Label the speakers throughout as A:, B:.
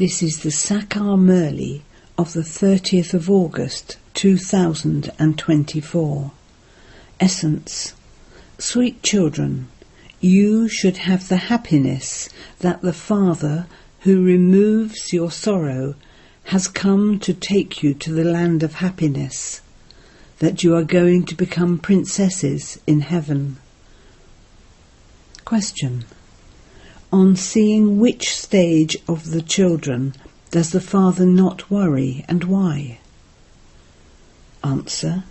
A: This is the Sakar Murli of the 30th of August 2024. Essence. Sweet children, you should have the happiness that the Father who removes your sorrow has come to take you to the land of happiness, that you are going to become princesses in heaven. Question. On seeing which stage of the children does the Father not worry, and why? Answer.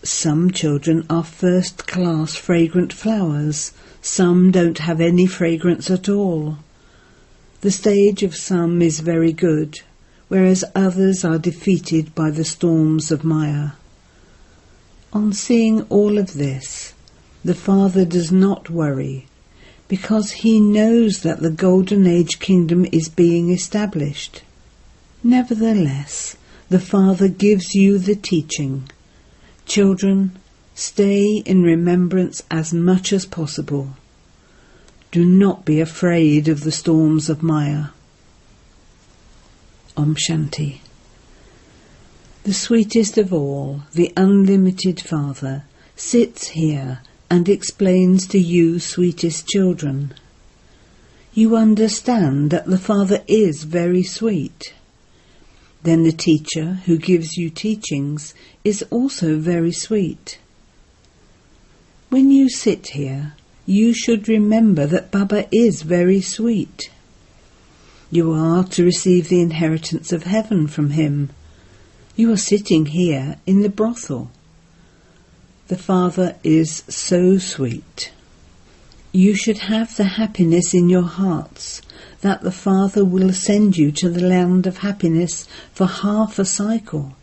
A: Some children are first-class fragrant flowers, some don't have any fragrance at all. The stage of some is very good, whereas others are defeated by the storms of Maya. On seeing all of this, the Father does not worry, because he knows that the Golden Age kingdom is being established. Nevertheless, the Father gives you the teaching. Children, stay in remembrance as much as possible. Do not be afraid of the storms of Maya. Om Shanti. The sweetest of all, the unlimited Father, sits here and explains to you, sweetest children. You understand that the Father is very sweet. Then the teacher who gives you teachings is also very sweet. When you sit here, you should remember that Baba is very sweet. You are to receive the inheritance of heaven from him. You are sitting here in the brothel. The Father is so sweet. You should have the happiness in your hearts that the Father will send you to the land of happiness for half a cycle.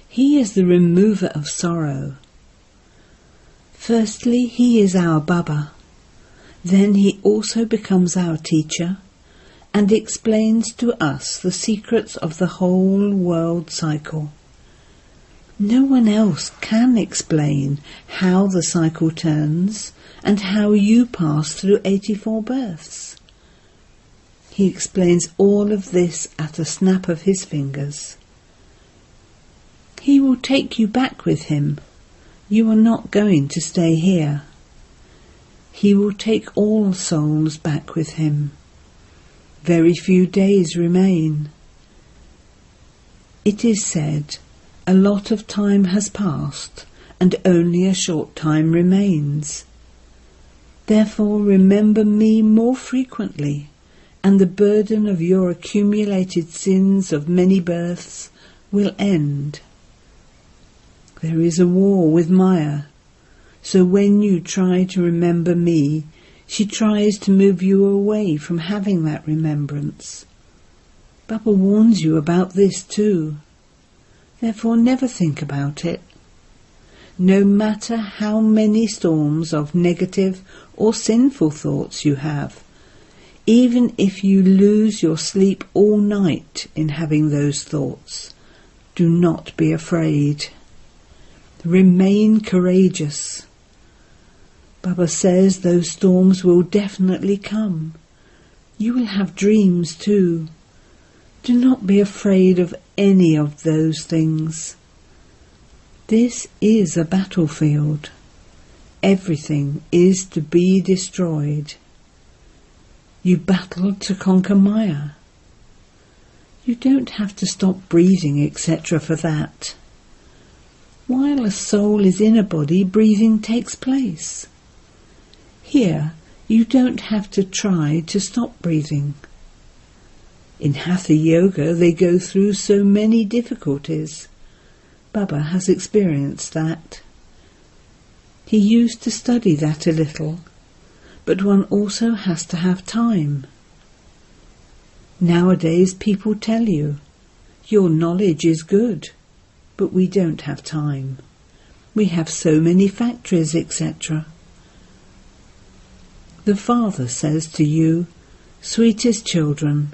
A: He is the remover of sorrow. Firstly, he is our Baba. Then he also becomes our teacher and explains to us the secrets of the whole world cycle. No one else can explain how the cycle turns and how you pass through 84 births. He explains all of this at a snap of his fingers. He will take you back with him. You are not going to stay here. He will take all souls back with him. Very few days remain. It is said, a lot of time has passed, and only a short time remains. Therefore remember me more frequently, and the burden of your accumulated sins of many births will end. There is a war with Maya, so when you try to remember me, she tries to move you away from having that remembrance. Baba warns you about this too. Therefore never think about it. No matter how many storms of negative or sinful thoughts you have, even if you lose your sleep all night in having those thoughts, do not be afraid. Remain courageous. Baba says those storms will definitely come. You will have dreams too. Do not be afraid of any of those things. This is a battlefield. Everything is to be destroyed. You battle to conquer Maya. You don't have to stop breathing, etc. for that. While a soul is in a body, breathing takes place. Here, you don't have to try to stop breathing. In Hatha Yoga they go through so many difficulties. Baba has experienced that. He used to study that a little, but one also has to have time. Nowadays people tell you, your knowledge is good, but we don't have time. We have so many factories, etc. The Father says to you, sweetest children,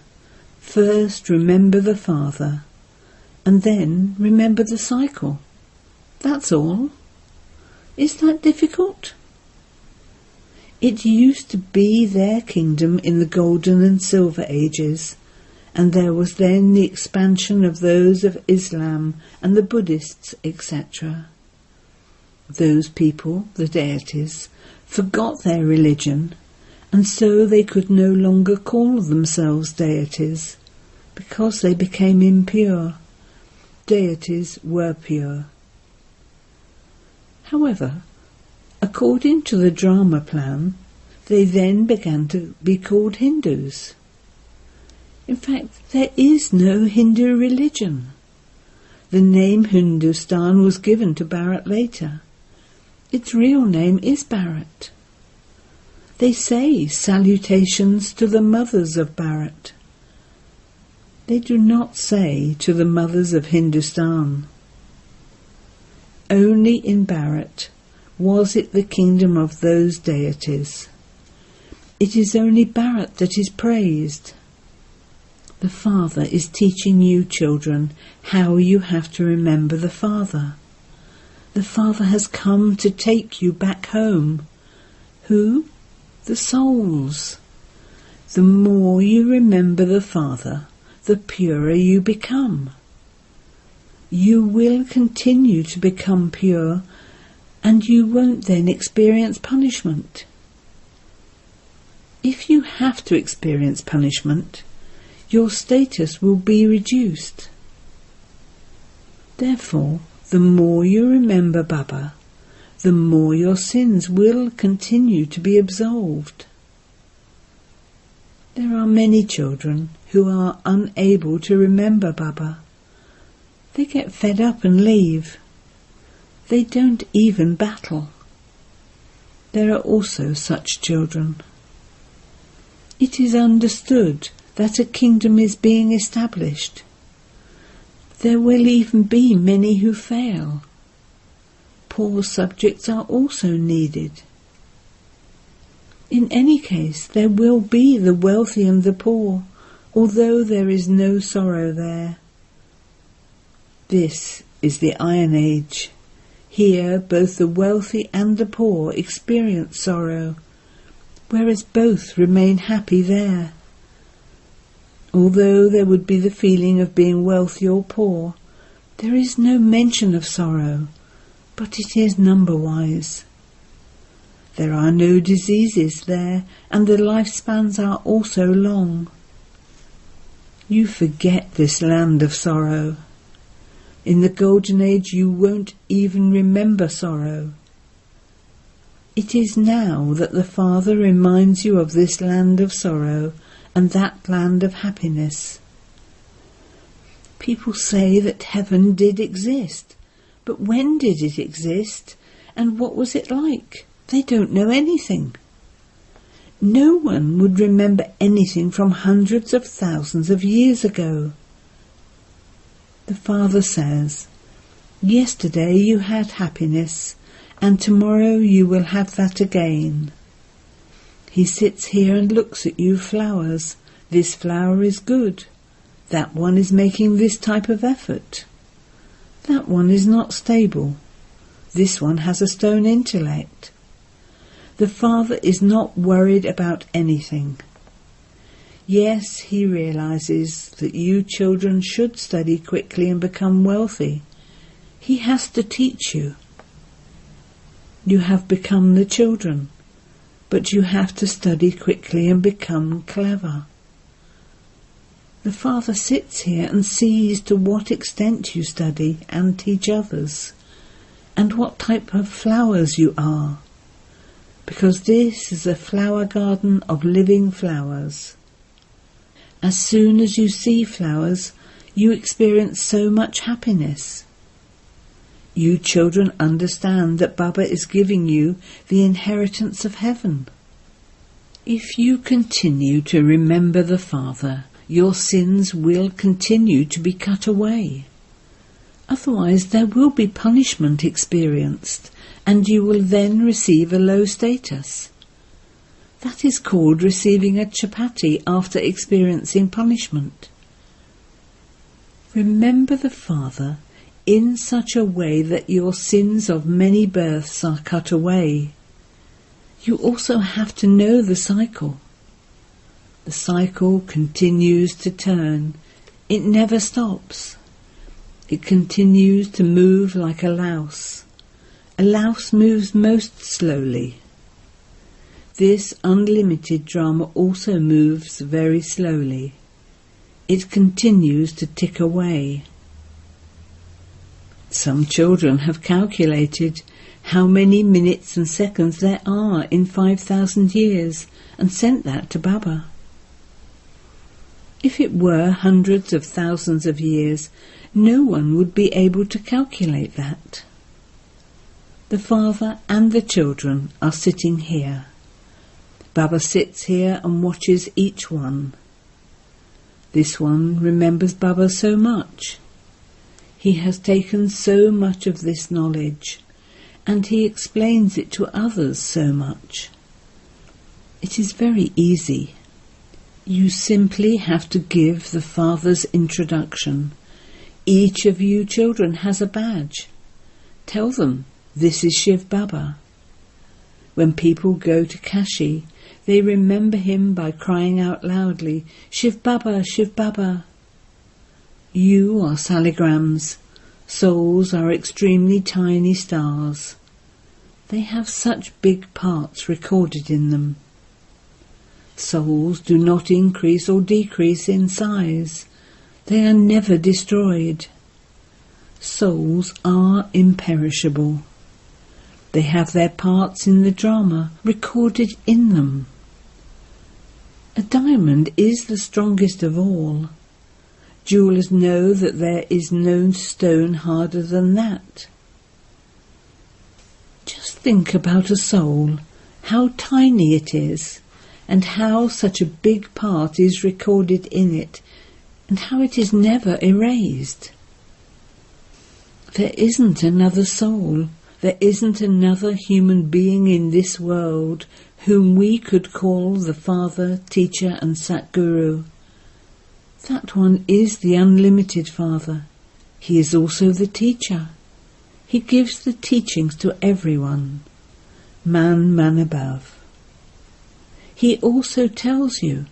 A: first remember the Father, and then remember the cycle. That's all. Is that difficult? It used to be their kingdom in the Golden and Silver Ages, and there was then the expansion of those of Islam and the Buddhists, etc. Those people, the deities, forgot their religion, and so they could no longer call themselves deities, because they became impure. Deities were pure. However, according to the drama plan, they then began to be called Hindus. In fact, there is no Hindu religion. The name Hindustan was given to Bharat later. Its real name is Bharat. They say salutations to the mothers of Bharat. They do not say to the mothers of Hindustan. Only in Bharat was it the kingdom of those deities. It is only Bharat that is praised. The Father is teaching you children how you have to remember the Father. The Father has come to take you back home. Who? The souls. The more you remember the Father, the purer you become. You will continue to become pure, and you won't then experience punishment. If you have to experience punishment, your status will be reduced. Therefore, the more you remember Baba, the more your sins will continue to be absolved. There are many children who are unable to remember Baba. They get fed up and leave. They don't even battle. There are also such children. It is understood that a kingdom is being established. There will even be many who fail. Poor subjects are also needed. In any case, there will be the wealthy and the poor, although there is no sorrow there. This is the Iron Age. Here both the wealthy and the poor experience sorrow, whereas both remain happy there. Although there would be the feeling of being wealthy or poor, there is no mention of sorrow, but it is number-wise. There are no diseases there, and the lifespans are also long. You forget this land of sorrow. In the Golden Age you won't even remember sorrow. It is now that the Father reminds you of this land of sorrow and that land of happiness. People say that heaven did exist, but when did it exist, and what was it like? They don't know anything. No one would remember anything from hundreds of thousands of years ago. The Father says, yesterday you had happiness, and tomorrow you will have that again. He sits here and looks at you flowers. This flower is good. That one is making this type of effort. That one is not stable. This one has a stone intellect. The Father is not worried about anything. Yes, he realizes that you children should study quickly and become wealthy. He has to teach you. You have become the children, but you have to study quickly and become clever. The Father sits here and sees to what extent you study and teach others, and what type of flowers you are, because this is a flower garden of living flowers. As soon as you see flowers, you experience so much happiness. You children understand that Baba is giving you the inheritance of heaven. If you continue to remember the Father, your sins will continue to be cut away. Otherwise there will be punishment experienced, and you will then receive a low status. That is called receiving a chapati after experiencing punishment. Remember the Father in such a way that your sins of many births are cut away. You also have to know the cycle. The cycle continues to turn. It never stops. It continues to move like a louse. A louse moves most slowly. This unlimited drama also moves very slowly. It continues to tick away. Some children have calculated how many minutes and seconds there are in 5,000 years and sent that to Baba. If it were hundreds of thousands of years, no one would be able to calculate that. The father and the children are sitting here. Baba sits here and watches each one. This one remembers Baba so much. He has taken so much of this knowledge, and he explains it to others so much. It is very easy. You simply have to give the Father's introduction. Each of you children has a badge. Tell them, this is Shiv Baba. When people go to Kashi, they remember him by crying out loudly, Shiv Baba, Shiv Baba. You are saligrams. Souls are extremely tiny stars. They have such big parts recorded in them. Souls do not increase or decrease in size. They are never destroyed. Souls are imperishable. They have their parts in the drama recorded in them. A diamond is the strongest of all. Jewelers know that there is no stone harder than that. Just think about a soul, how tiny it is, and how such a big part is recorded in it, and how it is never erased. There isn't another soul, there isn't another human being in this world whom we could call the Father, Teacher and Satguru. That one is the unlimited Father. He is also the Teacher. He gives the teachings to everyone, man above. He also tells you,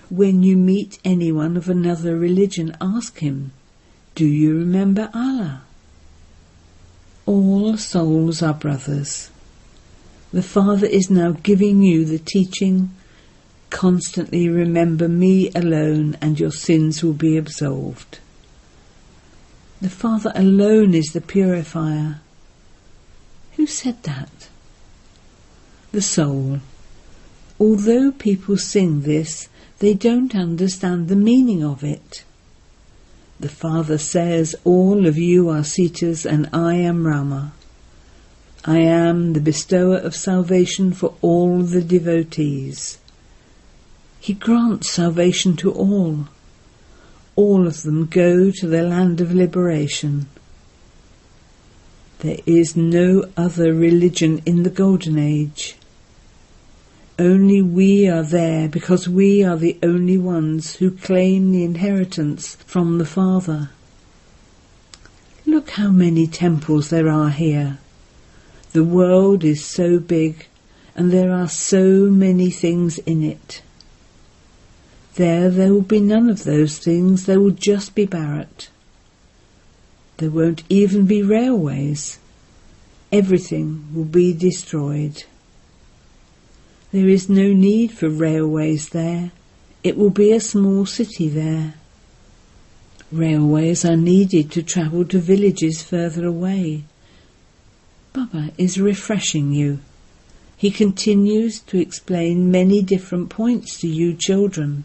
A: when you meet anyone of another religion, ask him, do you remember Allah? All souls are brothers. The Father is now giving you the teaching, constantly remember me alone and your sins will be absolved. The Father alone is the purifier. Who said that? The soul. Although people sing this, they don't understand the meaning of it. The Father says, all of you are Sitas and I am Rama. I am the bestower of salvation for all the devotees. He grants salvation to all. All of them go to the land of liberation. There is no other religion in the Golden Age. Only we are there because we are the only ones who claim the inheritance from the Father. Look how many temples there are here. The world is so big and there are so many things in it. There will be none of those things, there will just be Bharat. There won't even be railways. Everything will be destroyed. There is no need for railways there. It will be a small city there. Railways are needed to travel to villages further away. Baba is refreshing you. He continues to explain many different points to you children.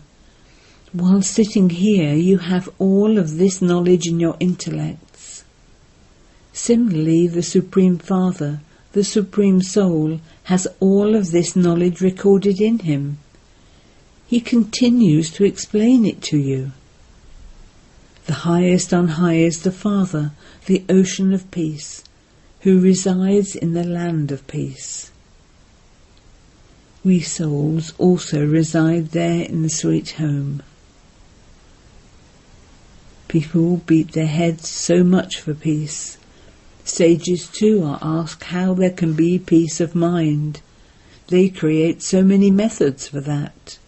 A: While sitting here, you have all of this knowledge in your intellects. Similarly, the Supreme Father, the Supreme Soul, has all of this knowledge recorded in him. He continues to explain it to you. The highest on high is the Father, the ocean of peace, who resides in the land of peace. We souls also reside there in the sweet home. People beat their heads so much for peace. Sages too are asked how there can be peace of mind. They create so many methods for that.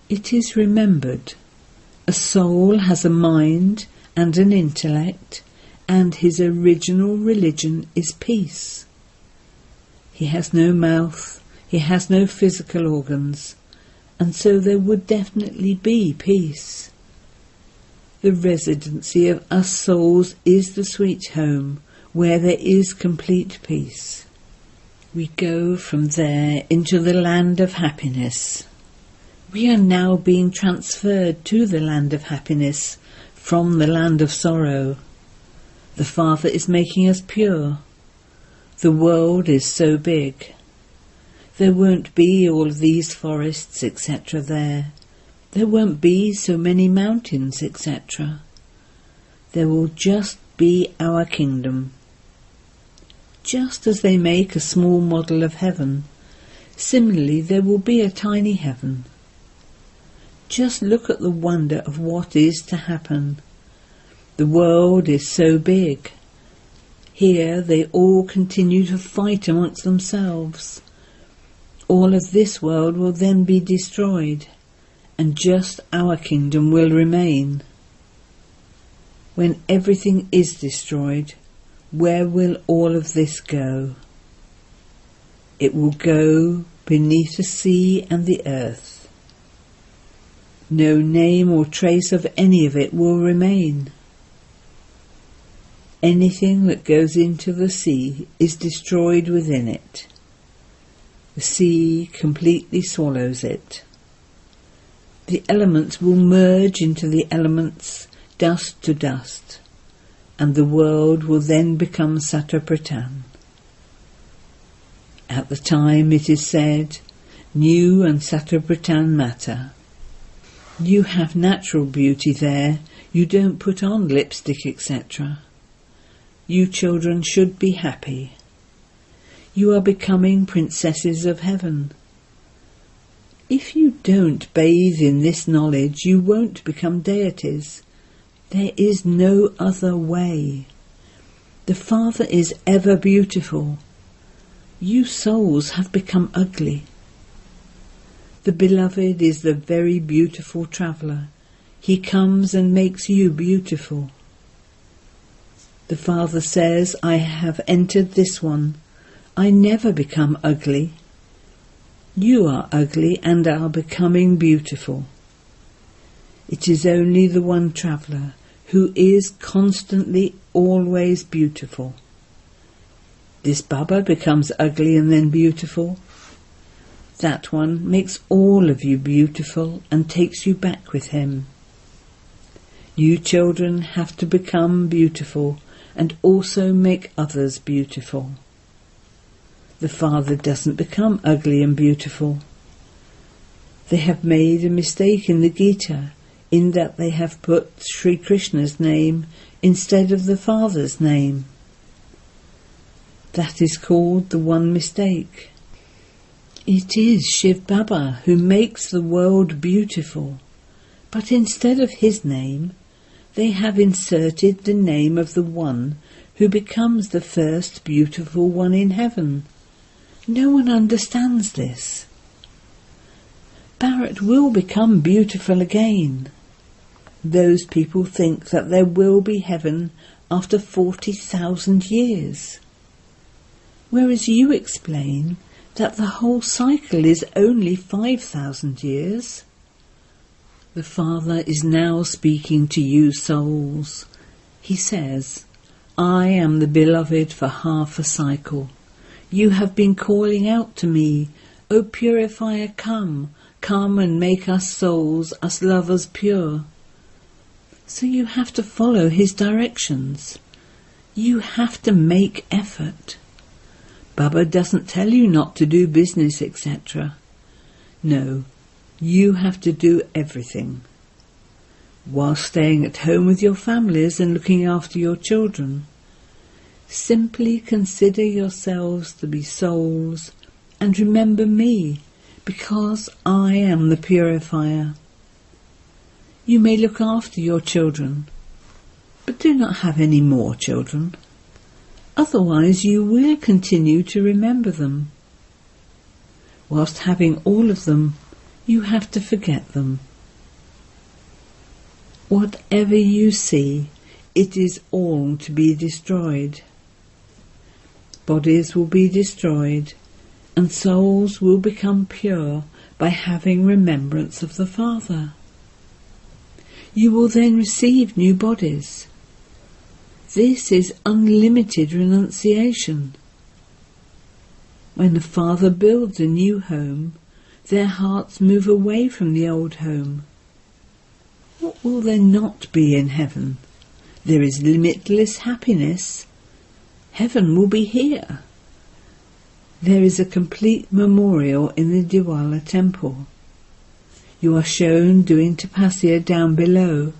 A: It is remembered. A soul has a mind and an intellect, and his original religion is peace. He has no mouth, he has no physical organs, and so there would definitely be peace. The residency of us souls is the sweet home, where there is complete peace. We go from there into the land of happiness. We are now being transferred to the land of happiness from the land of sorrow. The Father is making us pure. The world is so big. There won't be all of these forests, etc. there. There won't be so many mountains, etc. There will just be our kingdom. Just as they make a small model of heaven, similarly there will be a tiny heaven. Just look at the wonder of what is to happen. The world is so big. Here they all continue to fight amongst themselves. All of this world will then be destroyed, and just our kingdom will remain. When everything is destroyed, where will all of this go? It will go beneath the sea and the earth. No name or trace of any of it will remain. Anything that goes into the sea is destroyed within it. The sea completely swallows it. The elements will merge into the elements, dust to dust, and the world will then become Sattva-Pradhan. At the time it is said, new and Sattva-Pradhan matter. You have natural beauty there, you don't put on lipstick, etc. You children should be happy. You are becoming princesses of heaven. If you don't bathe in this knowledge, you won't become deities. There is no other way. The Father is ever beautiful. You souls have become ugly. The Beloved is the very beautiful traveller. He comes and makes you beautiful. The Father says, I have entered this one. I never become ugly. You are ugly and are becoming beautiful. It is only the one traveller who is constantly always beautiful. This Baba becomes ugly and then beautiful. That one makes all of you beautiful and takes you back with him. You children have to become beautiful and also make others beautiful. The Father doesn't become ugly and beautiful. They have made a mistake in the Gita in that they have put Sri Krishna's name instead of the Father's name. That is called the one mistake. It is Shiv Baba who makes the world beautiful, but instead of his name, they have inserted the name of the one who becomes the first beautiful one in heaven. No one understands this. Bharat will become beautiful again. Those people think that there will be heaven after 40,000 years, whereas you explain that the whole cycle is only 5,000 years. The Father is now speaking to you souls. He says, I am the Beloved for half a cycle. You have been calling out to me, O Purifier, come, come and make us souls, us lovers pure. So you have to follow his directions. You have to make effort. Baba doesn't tell you not to do business, etc. No, you have to do everything, while staying at home with your families and looking after your children. Simply consider yourselves to be souls and remember me, because I am the Purifier. You may look after your children, but do not have any more children. Otherwise you will continue to remember them. Whilst having all of them, you have to forget them. Whatever you see, it is all to be destroyed. Bodies will be destroyed, and souls will become pure by having remembrance of the Father. You will then receive new bodies. This is unlimited renunciation. When the Father builds a new home, their hearts move away from the old home. What will there not be in heaven? There is limitless happiness. Heaven will be here. There is a complete memorial in the Diwala temple. You are shown doing tapasya down below,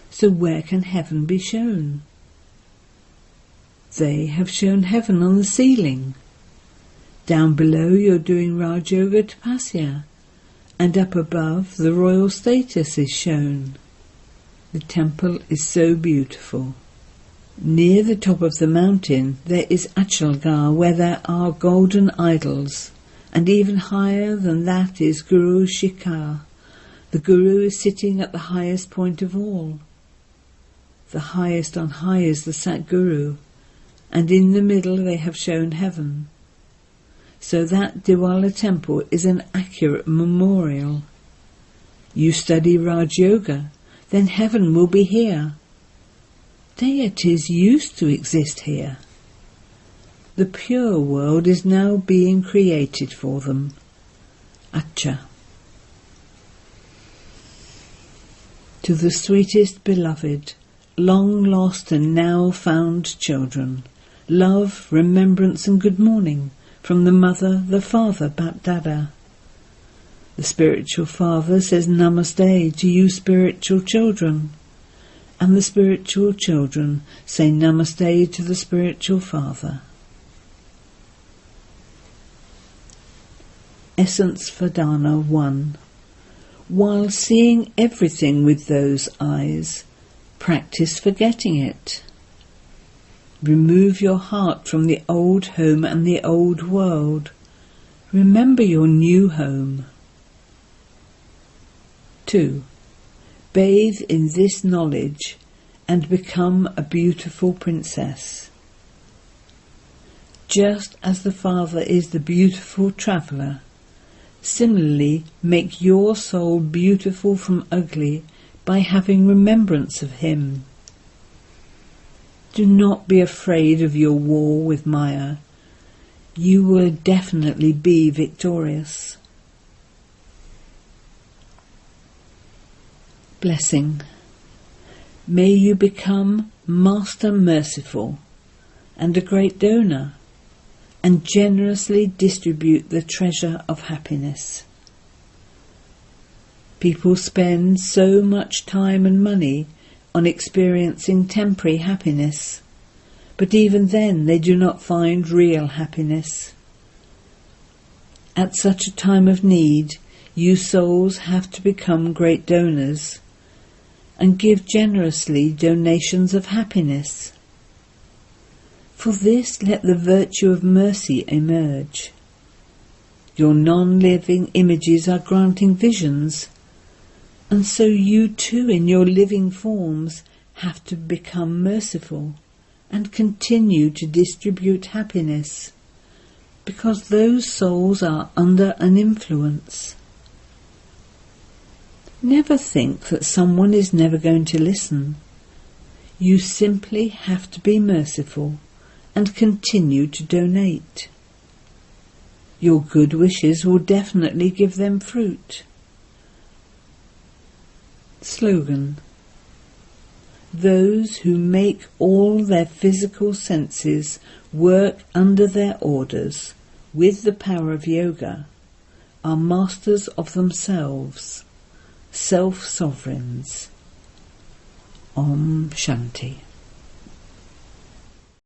A: so where can heaven be shown? They have shown heaven on the ceiling. Down below you're doing Raj Yoga tapasya, and up above the royal status is shown. The temple is so beautiful. Near the top of the mountain there is Achalgar, where there are golden idols, and even higher than that is Guru Shikhar. The Guru is sitting at the highest point of all. The highest on high is the Satguru, and in the middle they have shown heaven. So that Diwala temple is an accurate memorial. You study Raj Yoga, then heaven will be here. Deities used to exist here. The pure world is now being created for them. Acha. To the sweetest beloved, long lost and now found children, love, remembrance and good morning from the mother, the father, Bap Dada. The spiritual father says Namaste to you spiritual children, and the spiritual children say Namaste to the spiritual father. Essence Vedana 1. While seeing everything with those eyes, practice forgetting it. Remove your heart from the old home and the old world. Remember your new home. 2. Bathe in this knowledge and become a beautiful princess. Just as the Father is the beautiful traveller, similarly make your soul beautiful from ugly by having remembrance of Him. Do not be afraid of your war with Maya. You will definitely be victorious. Blessing. May you become Master Merciful and a great donor, and generously distribute the treasure of happiness. People spend so much time and money on experiencing temporary happiness, but even then they do not find real happiness. At such a time of need, you souls have to become great donors and give generously donations of happiness. For this let the virtue of mercy emerge. Your non-living images are granting visions, and so you too in your living forms have to become merciful and continue to distribute happiness, because those souls are under an influence. Never think that someone is never going to listen. You simply have to be merciful and continue to donate. Your good wishes will definitely give them fruit. Slogan. Those who make all their physical senses work under their orders with the power of yoga are masters of themselves, self-sovereigns. Om Shanti.